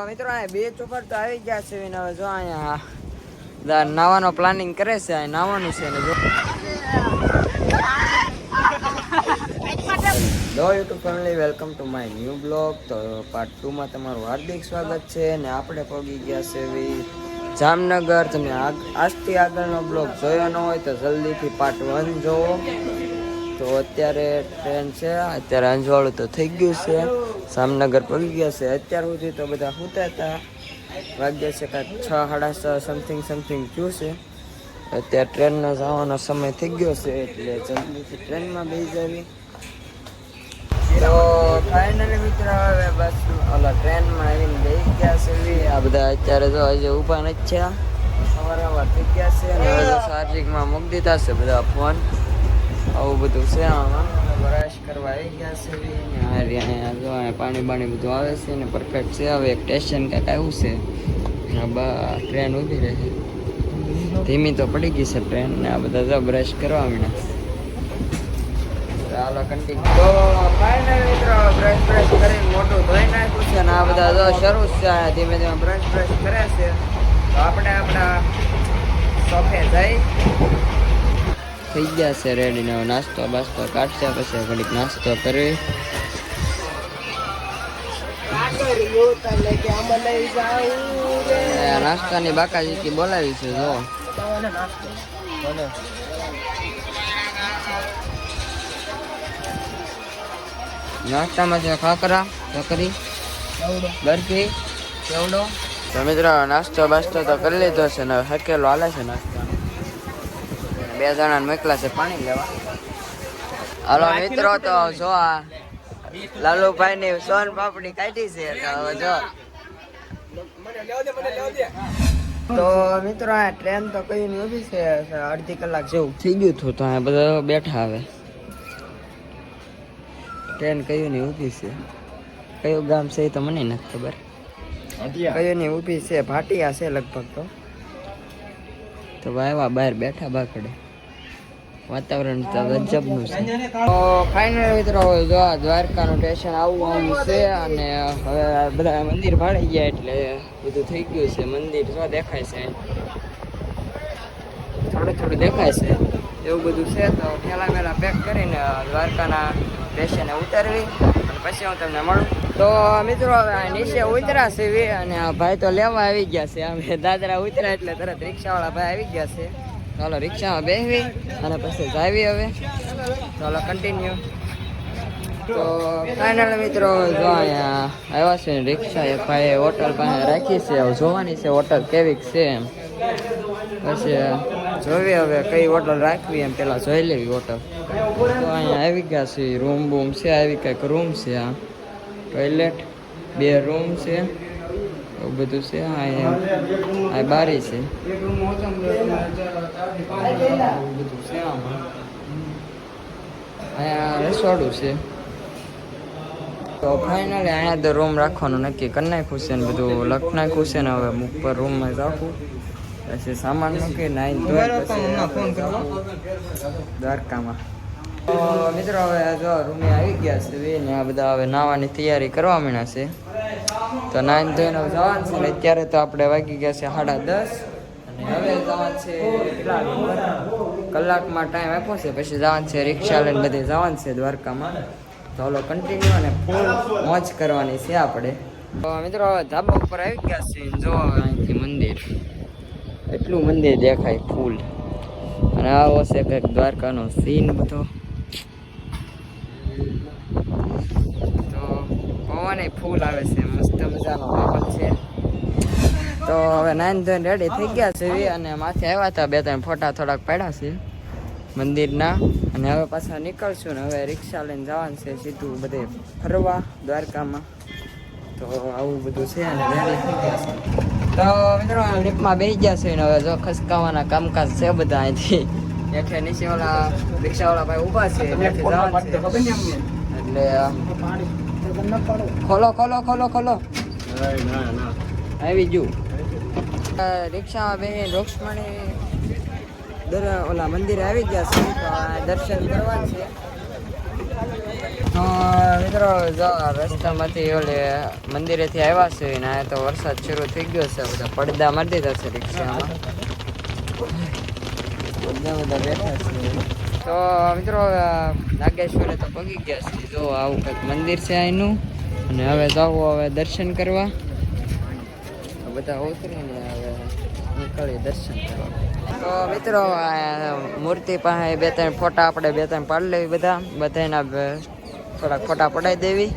મિત્રો આ બીચ ઉપર તો આવી ગયા છે ને હવે જો અહીંયા નાવાનો પ્લાનિંગ કરે છે આ નાવાનું છે ને જો YouTube family welcome to my new blog. તો પાર્ટ 2 માં તમારું હાર્દિક સ્વાગત છે ને આપણે પહોંચી ગયા છે જામનગર. તમે આજથી આગળનો બ્લોગ જોયો ન હોય તો જલ્દીથી પાર્ટ 1 જોવો. તો અત્યારે ટ્રેન છે, અત્યારે અંજવાળું તો થઈ ગયું છે, જામનગર પહોંચી ગયા છે. અત્યાર સુધી તો બધા સૂતા હતા, વાગ્યા છે કાંઈક 6-6:30 સમથિંગ થયું છે. અત્યારે ટ્રેનનો જવાનો સમય થઈ ગયો છે એટલે જલ્દીથી ટ્રેનમાં બેસી જવી. તો ફાઇનલી મિત્રો હવે બસ ઓલા ટ્રેનમાં આવીને બેસી ગયા છે. આ બધા અત્યારે તો હજી ઊભા નથી થયા, સવાર થઈ ગયા છે અને હવે ચાર્જિંગમાં મૂકી દીધા છે બધા ફોન. આવું બધું છે, આમાં બ્રશ કરવા આવી ગયા છે. અહીંયા જો પાણી બધું આવે છે ને પરફેક્ટ છે. હવે એક સ્ટેશન કાંઈક આવ્યું છે, ટ્રેન ઊભી રહે, ધીમી તો પડી ગઈ છે ટ્રેન ને. આ બધા જો બ્રશ કરવા માંડ્યા. ચાલો કન્ટિન્યુ. તો ફાઇનલ મિત્રો બ્રશ કરીને મોટું ધોઈ નાખ્યું છે ને આ બધા જો શરૂ છે, ધીમે ધીમે બ્રશ કરે છે. તો આપણે આપણા સોફે જઈ થઈ ગયા છે રેડી ને નાસ્તો બાસ્તો કાઢશે, પછી ઘડીક નાસ્તો કરવી. નાસ્તાની બાકાજી બોલાવી છે જો. નાસ્તામાં છે ખાખરા, ચકરી, બરફી, ચેવડો. તો મિત્રો નાસ્તો બાસ્તો તો કરી લીધો છે ને હકેલો હાલે છે નાસ્તો. 2 જણાને મોકલા છે પાણી લેવા. હાલો મિત્રો તો જો આ લાલુભાઈ ની સોન પાપડી કાઢી છે. તો મિત્રો આ ટ્રેન તો કઈ નહીં ઊભી છે, અડધી કલાક જેવું થઈ ગયું હતું. તો આ બધા બેઠા આવે. ટ્રેન કયું નહીં ઊભી છે, કયું ગામ છે એ તો મને નથી ખબર. કયું નહીં ઊભી છે, ભાટિયા છે લગભગ. તો આવ્યા બહાર બેઠા બાકડે, વાતાવરણ તો ગજબનું છે. તો ફાઇનલ મિત્રો જો દ્વારકાનું સ્ટેશન આવું છે અને હવે બધા મંદિર ભાળી ગયા એટલે બધું થઈ ગયું છે. મંદિર જો દેખાય છે, થોડું દેખાય છે એવું બધું છે. તો ઠેલા મેલા પેક કરીને દ્વારકાના સ્ટેશને ઉતરવી અને પછી હું તમને મળું. તો મિત્રો હવે નીચે ઉતરા છે અને આ ભાઈ તો લેવા આવી ગયા છે. અમે દાદરા ઉતર્યા એટલે તરત રિક્ષાવાળા ભાઈ આવી ગયા છે. ચાલો રિક્ષામાં બેસવી અને પછી જાવી હવે. ચાલો કન્ટિન્યુ. તો ફાઇનલ મિત્રો જો અહીંયા આવ્યા છે રિક્ષા એક ભાઈ હોટલ પાસે રાખી છે. હવે જોવાની છે હોટલ કેવીક છે એમ, પછી જોવી હવે કઈ હોટલ રાખવી એમ પેલા જોઈ લેવી હોટલ. તો અહીંયા આવી ગયા છે, રૂમ બૂમ છે, આવી કંઈક રૂમ છે. આ ટોયલેટ, 2 રૂમ છે, એવું બધું છે. આ બારી છે, અહીંયા રસોડું છે. તો ફાઇનલી અહીંયા તો રૂમ રાખવાનું નક્કી કરી નાખ્યું છે ને બધું લખ નાખ્યું છે ને હવે ઉપર રૂમમાં રાખવું, પછી સામાન મૂકી નાઈ દ્વારકામાં. તો મિત્રો હવે જો રૂમે આવી ગયા છે ને આ બધા હવે નાવાની તૈયારી કરવા માંડ્યા છે. તો નાઈને ધોઈને જવાનું છે ને અત્યારે તો આપણે વાગી ગયા છે 10:30 અને હવે જવાનું છે કલાકમાં ટાઈમ આપ્યો છે, પછી જવાનું છે રિક્ષા લઈને બધે જવાનું છે દ્વારકામાં. તો હાલો કન્ટિન્યુ અને ફૂલ મોજ કરવાની છે આપણે. તો મિત્રો હવે ધાબા ઉપર આવી ગયા છે. જો અહીંથી મંદિર, એટલું મંદિર દેખાય ફૂલ. અને આવો છે કંઈક દ્વારકાનો સીન બધો. તો પવન ફૂલ આવે છે, મસ્ત મજાનો માહોલ છે. તો હવે નાઈન ધોઈને રેડી થઈ ગયા છે અને માથે આવ્યા હતા, 2-3 ફોટા થોડાક પાડ્યા છે મંદિરના. અને હવે પાછા નીકળશું ને હવે રિક્ષા લઈને જવાનું છે સીધું બધે ફરવા દ્વારકામાં. તો આવું બધું છે અને રેડી થઈ ગયા છે. તો મિત્રો લિફ્ટમાં બેસી ગયા છે ને હવે જો ખસકાવાના કામકાજ છે બધા. અહીંથી હેઠે નીચે ઓલા રિક્ષાવાળા ભાઈ ઊભા છે એટલે ખોલો આવી ગયું. રિક્ષામાં બેસી રોક્ષ્મણી ઓલા મંદિરે આવી ગયા છે. તો દર્શન કરવા છે. તો મિત્રો જો રસ્તામાંથી ઓલે મંદિરેથી આવ્યા છે ને આ તો વરસાદ શરૂ થઈ ગયો છે. બધા પડદા મારી દીધા છે રિક્ષામાં. બધા બેઠા છે. તો મિત્રો નાગેશ્વરે તો પગી ગયા છે. જો આવું કંઈક મંદિર છે અહીંનું. અને હવે જાઉં હવે દર્શન કરવા. બધા ઉતરીને હવે નીકળી દર્શન કરવા. તો મિત્રો મૂર્તિ પાસે 2-3 ફોટા આપણે 2-3 પાડી લેવી. બધાના થોડાક ફોટા પડાવી દેવી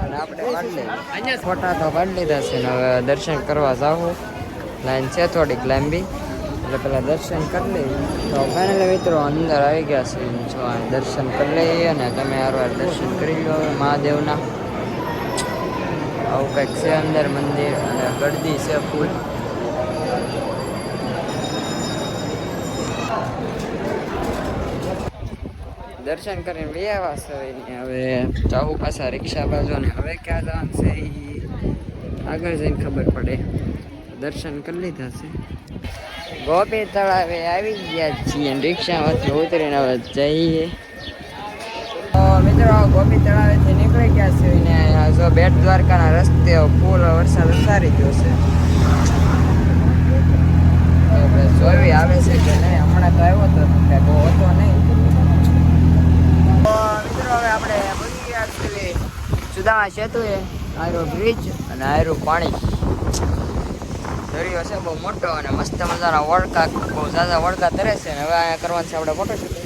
અને આપણે પાડી લેવી. ફોટા તો પાડી લીધા છે ને હવે દર્શન કરવા જાઉં. લાઈન છે થોડીક લાંબી એટલે પેલા દર્શન કરી લઈએ. તો ફાઇનલી મિત્રો અંદર આવી ગયા છે. જો દર્શન કરી લઈએ અને તમે વાર દર્શન કરી લો મહાદેવના. આવું કંઈક છે અંદર મંદિર અને ગળદી છે ફૂલ. દર્શન કરીને બે આવ્યા છે. હવે જાવું પાછા રિક્ષા બાજુ ને હવે ક્યાં જવાનું છે એ આગળ જઈને ખબર પડે. દર્શન કરી લીધા છે. ગોપી તળાવે આવી ગયા છીએ રિક્ષામાંથી ઉતરીને હવે જઈએ. તો મિત્રો ગોપી તળાવેથી નીકળી ગયા છે ને જો બેટ દ્વારકાના રસ્તે ફૂલ વરસાદ ઉતારી ગયો છે. જોવી આવે છે કે નહીં. હમણાં તો આવ્યો હતો કે બહુ હતો નહીં. મિત્રો હવે આપણે પહોંચી ગયા છીએ સુદામા સેતુએ. આયરો બ્રિજ અને આયરું પાણી. દરિયો છે બહુ મોટો અને મસ્ત મજાના વળકા બહુ ઝાઝા વળકા તરે છે. ને હવે અહીંયા કરવાનું છે આપણે ફોટોશૂટ.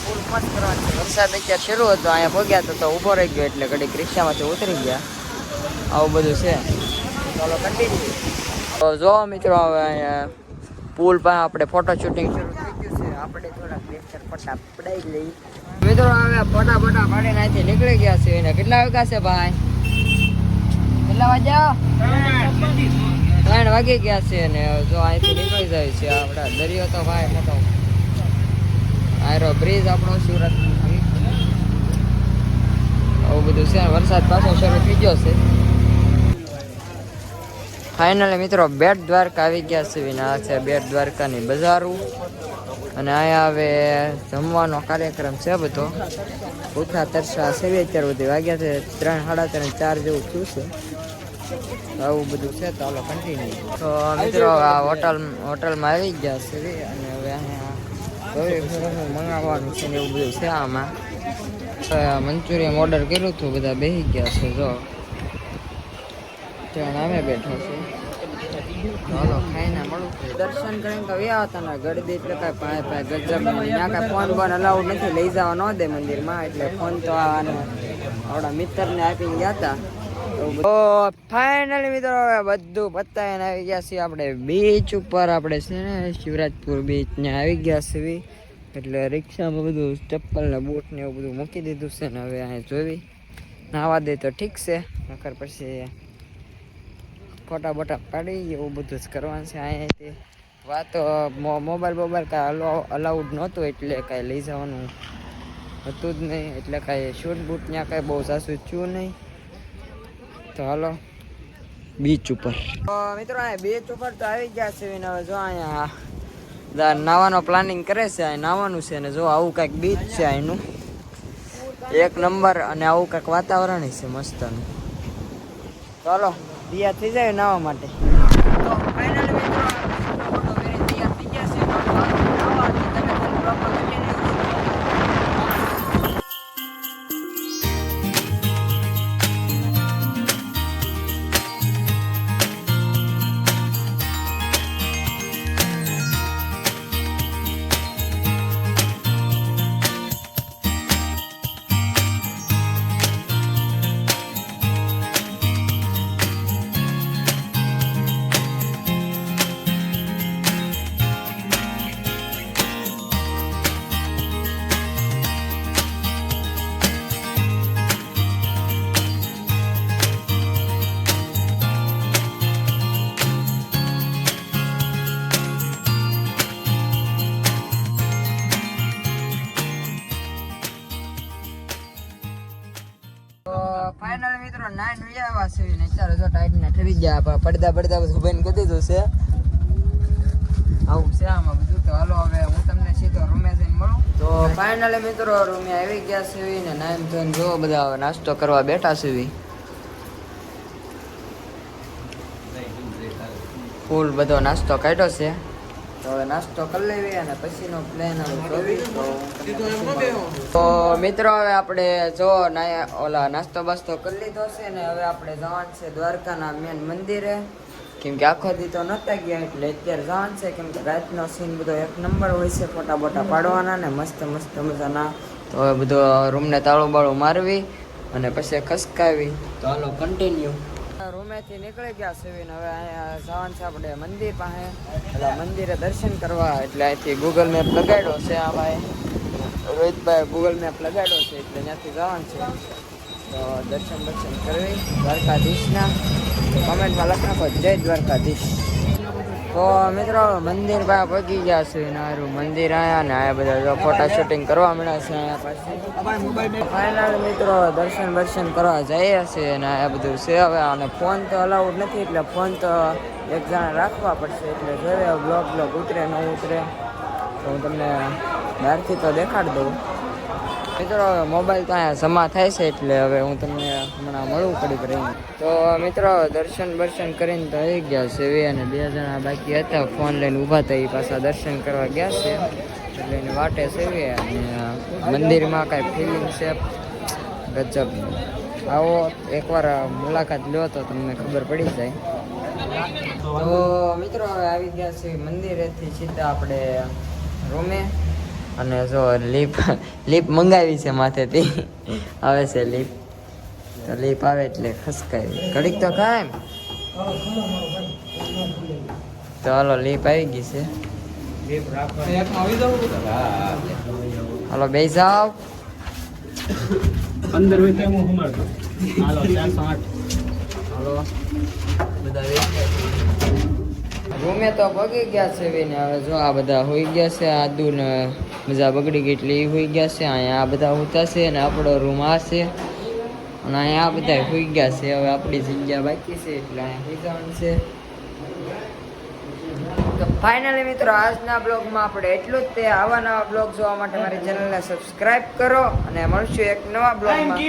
ફૂલ મસ્ત કરવાનું છે. વરસાદ અત્યારે શરૂ હતો અહીંયા પહોંચ્યા તો ઊભો રહી ગયો એટલે ઘડીક રિક્ષામાંથી ઉતરી ગયા. આવું બધું છે. ચાલો કન્ટિન્યુ. તો જો મિત્રો હવે અહીંયા પુલ પાસે આપણે ફોટો શૂટિંગ શરૂ થઈ ગયું છે. આપણે થોડાક લેક્ચર ફોટા પડાવી લઈએ. મિત્રો હવે ફોટા પાડીને અહીંથી નીકળી ગયા છે. એને કેટલા વાગ્યા છે ભાઈ? કેટલા વાગ્યા? 3 વાગી ગયા છે. ને જો અહીંથી નીકળી જાય છે. આપણા દરિયો તો ભાઈ મોટો. આયરો બ્રિજ આપણો સુરત. આવું બધું છે. વરસાદ પાછો શરૂ થઈ ગયો છે. ફાઇનલી મિત્રો બેટ દ્વારકા આવી ગયા છે. આ છે બેટ દ્વારકાની બજારું. અને અહીંયા હવે જમવાનો કાર્યક્રમ છે બધો. ભૂખા તરસા છે. અત્યારે બધી વાગ્યા છે 3, 3:30, 4 જેવું થયું છે. આવું બધું છે. તો હાલો કન્ટિન્યુ. તો મિત્રો આ હોટલમાં આવી ગયા છે. અને હવે અહીંયા મંગાવવાનું છે ને એવું બધું છે. આમાં મંચુરિયન ઓર્ડર કર્યું હતું. બધા બેસી ગયા છે. જો અમે બેઠો છે. ચાલો ખાઈને મળું. દર્શન કરીને તો વ્યા હતા ને ગળદી એટલે કાંઈ પાય ગજબ. ત્યાં કાંઈ ફોન બોન અલાઉડ નથી. લઈ જવા ન દે મંદિરમાં. એટલે ફોન તો આપણા મિત્રને આપીને ગયા હતા. તો ફાઇનલી મિત્રો હવે બધું પતાવીને આવી ગયા છીએ આપણે બીચ ઉપર. આપણે છે ને શિવરાજપુર બીચ ને આવી ગયા છીએ. એટલે રિક્ષામાં બધું ચપ્પલ ને બૂટ ને એવું બધું મૂકી દીધું છે. ને હવે અહીંયા જોવી નાવા દે તો ઠીક છે. નકર પછી ફોટા બોટા પાડી એવું બધું જ કરવાનું છે. અહીંયાથી વાતો મોબાઈલ કાંઈ અલાઉડ નહોતું એટલે કાંઈ લઈ જવાનું હતું જ નહીં. એટલે કાંઈ શૂટ બૂટ ત્યાં કાંઈ બહુ સાસું થયું નહીં. તો હાલો બીચ ઉપર. તો મિત્રો અહીંયા બીચ ઉપર તો આવી ગયા છે. હવે જો અહીંયા નાવાનો પ્લાનિંગ કરે છે. અહીં નાવાનું છે. ને જો આવું કાંઈક બીચ છે અહીંનું 1 નંબર. અને આવું કાંઈક વાતાવરણ છે મસ્તનું. ચાલો તૈયાર થઈ જાય નાવા માટે. તો ફાઇનલી મિત્રો તૈયાર થઈ ગયા છે. ફાઇનલી મિત્રો 9 વાગ્યા છે ને અત્યારે જો ટાઈટ ને ઠરી ગયા. પડદા બધું બંધ કરી દીધું છે. આવું છે આમાં બધું. તો હાલો હવે હું તમને સીધો રૂમે જઈને મળું. તો ફાઇનલી મિત્રો રૂમે આવી ગયા છે ને નાઈમ ધોઈને જો બધા હવે નાસ્તો કરવા બેઠા છે. ફૂલ બધો નાસ્તો કાઢ્યો છે. તો હવે નાસ્તો કરી લેવી અને પછીનો પ્લાન તો મિત્રો હવે આપણે જો ઓલા નાસ્તો બાસ્તો કરી લીધો છે ને હવે આપણે જવાનું છે દ્વારકાના મેન મંદિરે. કેમ કે આખો દી તો નહોતા ગયા એટલે અત્યારે જવાનું છે. કેમ કે રાતનો સીન બધો એક નંબર હોય છે, ફોટા બોટા પાડવાના ને મસ્ત મસ્ત મજાના. તો હવે બધો રૂમને તાળું બાળું મારવી અને પછી ખસકાવી. તો હાલો કન્ટિન્યુ. રૂમેથી નીકળી ગયા છે ને હવે અહીંયા જવાનું છે આપણે મંદિર પાસે. એટલે મંદિરે દર્શન કરવા એટલે અહીંથી ગૂગલ મેપ લગાડ્યો છે. આ ભાઈ રોહિતભાઈ ગૂગલ મેપ લગાડ્યો છે એટલે ત્યાંથી જવાનું છે. તો દર્શન કરવી દ્વારકાધીશના. કમેન્ટમાં લખ નાખો જય દ્વારકાધીશ. તો મિત્રો મંદિર પાસે પહોંચી ગયા છે ને હારું મંદિર આવ્યા ને આ બધા જો ફોટા શૂટિંગ કરવા મળ્યા છે અહીંયા પાસે. ફાઇનલ મિત્રો દર્શન કરવા જઈએ છીએ અને આ બધું છે હવે. અને ફોન તો અલાઉડ નથી એટલે ફોન તો એક જણા રાખવા પડશે. એટલે જોઈએ બ્લોગ ઉતરે ન ઉતરે તો હું તમને બહારથી તો દેખાડી દઉં. મિત્રો મોબાઈલ તો અહીંયા જમા થાય છે એટલે હવે હું તમને હમણાં મળવું પડી રહીને. તો મિત્રો દર્શન કરીને તો આવી ગયા છે અને 2 જણા બાકી હતા ફોન લઈને ઊભા હતા. એ પાછા દર્શન કરવા ગયા છે એટલે એની વાટે સેવી. અને મંદિરમાં કાંઈ ફિલિંગ છે ગજબ. આવો એકવાર મુલાકાત લો તો તમને ખબર પડી જાય. તો મિત્રો હવે આવી ગયા છે મંદિરેથી સીધા આપણે રૂમે. અને જો લીપ મંગાવી છે માથેથી આવે છે લીપ. તો લીપ આવે એટલે ખસકાય ઘડીક તો કાયમ. તો હાલો લીપ આવી ગઈ છે. હાલો બે જાઓ 15 હોય તો હું હમાડતો. હાલો 408. હાલો બધા રૂમે તો પગી ગયા છે ને હવે જો આ બધા હોઈ ગયા છે. આદુ ને મજા બગડી ગઈ એટલે એ હોઈ ગયા છે. અહીંયા આ બધા હોતા છે અને આપણો રૂમ આ છે અને અહીંયા આ બધા હોઈ ગયા છે. હવે આપણી જગ્યા બાકી છે એટલે અહીંયા હોઈ જવાનું છે. તો ફાઇનલી મિત્રો આજના બ્લોગમાં આપણે એટલું જ તે. આવા નવા બ્લોગ જોવા માટે મારી ચેનલને સબસ્ક્રાઇબ કરો અને મળશું એક નવા બ્લોગમાં.